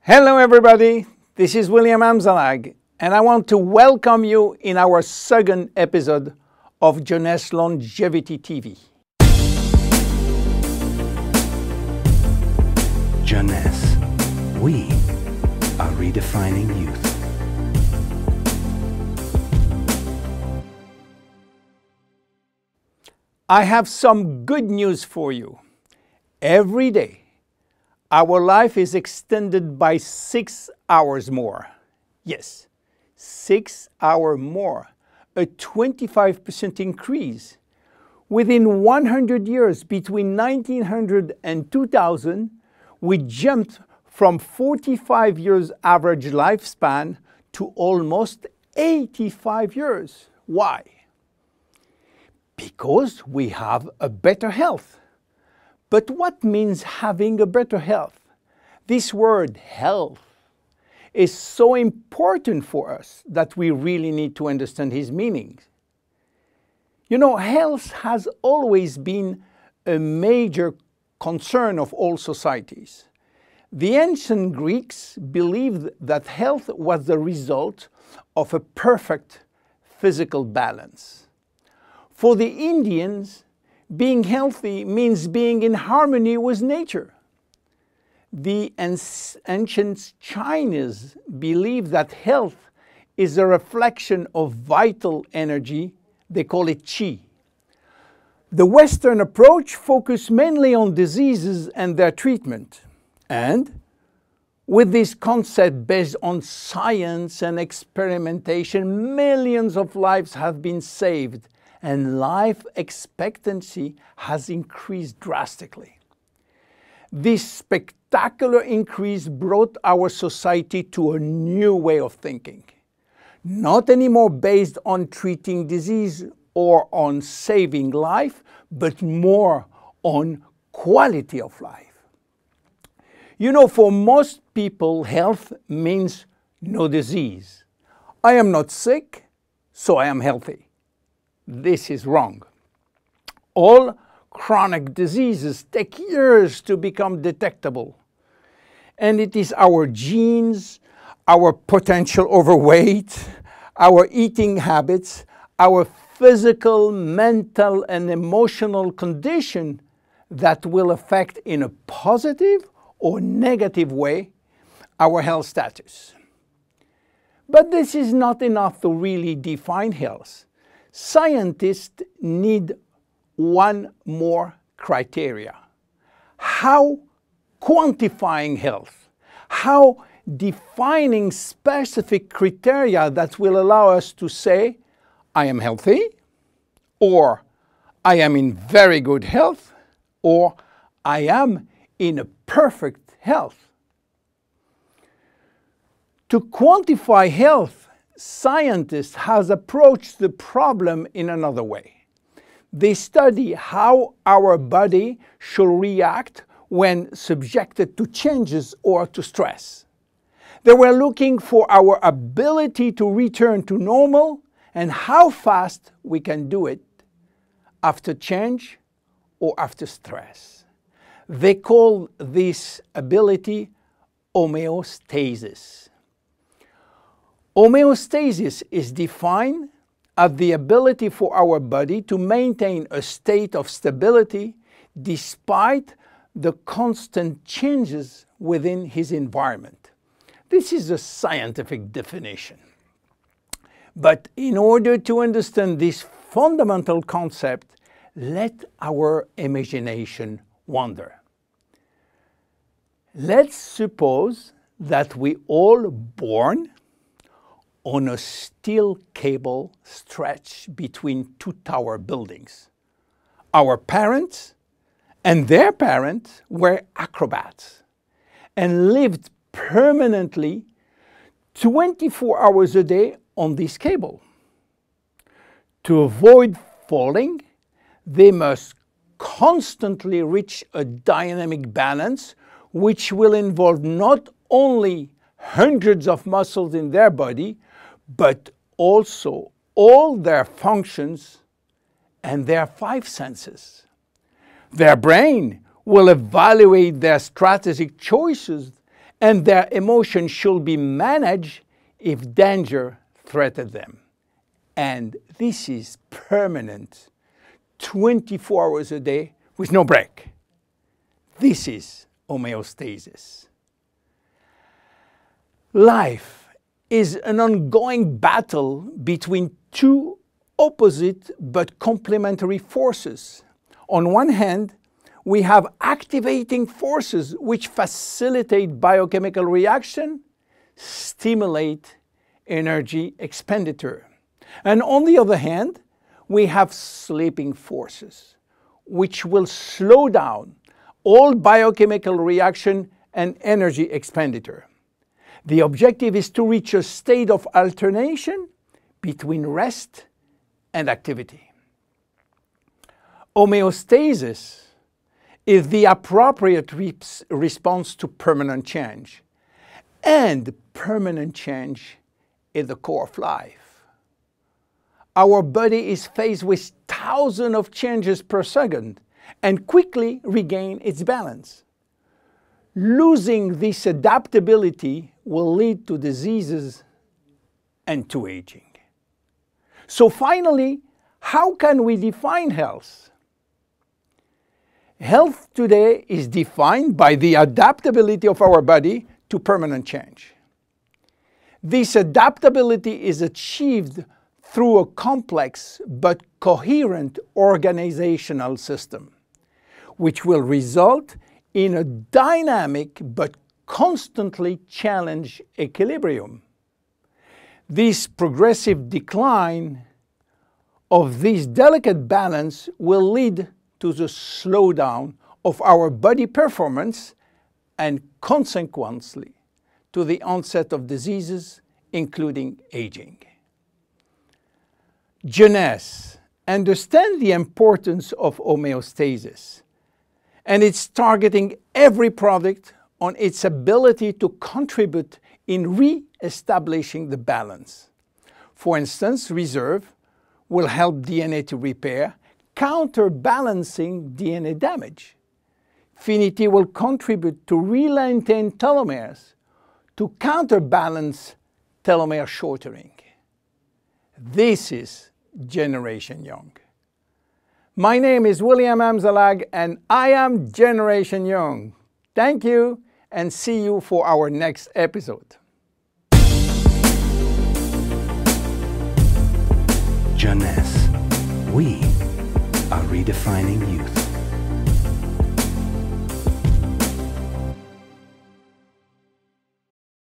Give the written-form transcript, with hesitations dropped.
Hello everybody, this is William Amzalag, and I want to welcome you in our second episode of Jeunesse Longevity TV. Jeunesse, we are redefining youth. I have some good news for you. Every day, our life is extended by 6 hours more. Yes, 6 hours more, a 25% increase. Within 100 years, between 1900 and 2000, we jumped from 45 years average lifespan to almost 85 years. Why? Because we have a better health. But what means having a better health? This word health is so important for us that we really need to understand his meaning. You know, health has always been a major concern of all societies. The ancient Greeks believed that health was the result of a perfect physical balance. For the Indians, being healthy means being in harmony with nature. The ancient Chinese believed that health is a reflection of vital energy. They call it qi. The Western approach focused mainly on diseases and their treatment. And with this concept based on science and experimentation, millions of lives have been saved and life expectancy has increased drastically. This spectacular increase brought our society to a new way of thinking, not anymore based on treating disease or on saving life, but more on quality of life. You know, for most people, health means no disease. I am not sick, so I am healthy. This is wrong. All chronic diseases take years to become detectable. And it is our genes, our potential overweight, our eating habits, our physical, mental, and emotional condition that will affect in a positive or negative way our health status. But this is not enough to really define health. Scientists need one more criteria. How quantifying health, how defining specific criteria that will allow us to say, I am healthy, or I am in very good health, or I am in a perfect health. To quantify health, scientists have approached the problem in another way. They study how our body should react when subjected to changes or to stress. They were looking for our ability to return to normal and how fast we can do it after change or after stress. They call this ability homeostasis. Homeostasis is defined as the ability for our body to maintain a state of stability despite the constant changes within his environment. This is a scientific definition. But in order to understand this fundamental concept, let our imagination wander. Let's suppose that we all born on a steel cable stretched between two tower buildings. Our parents and their parents were acrobats and lived permanently 24 hours a day on this cable. To avoid falling, they must constantly reach a dynamic balance, which will involve not only hundreds of muscles in their body, but also all their functions and their 5 senses. Their brain will evaluate their strategic choices and their emotions should be managed if danger threatens them. And this is permanent, 24 hours a day with no break. This is homeostasis. Life is an ongoing battle between two opposite but complementary forces. On one hand, we have activating forces which facilitate biochemical reaction, stimulate energy expenditure. And on the other hand, we have sleeping forces which will slow down all biochemical reaction and energy expenditure. The objective is to reach a state of alternation between rest and activity. Homeostasis is the appropriate response to permanent change. And permanent change is the core of life. Our body is faced with thousands of changes per second and quickly regain its balance. Losing this adaptability will lead to diseases and to aging. So finally, how can we define health? Health today is defined by the adaptability of our body to permanent change. This adaptability is achieved through a complex but coherent organizational system, which will result in a dynamic but constantly challenged equilibrium. This progressive decline of this delicate balance will lead to the slowdown of our body performance and consequently to the onset of diseases, including aging. Jeunesse understands the importance of homeostasis, and it's targeting every product on its ability to contribute in re-establishing the balance. For instance, Reserve will help DNA to repair, counterbalancing DNA damage. Finity will contribute to re-lengthen telomeres to counterbalance telomere shortening. This is Generation Young. My name is William Amzalag and I am Generation Young. Thank you and see you for our next episode. Jeunesse. We are redefining youth.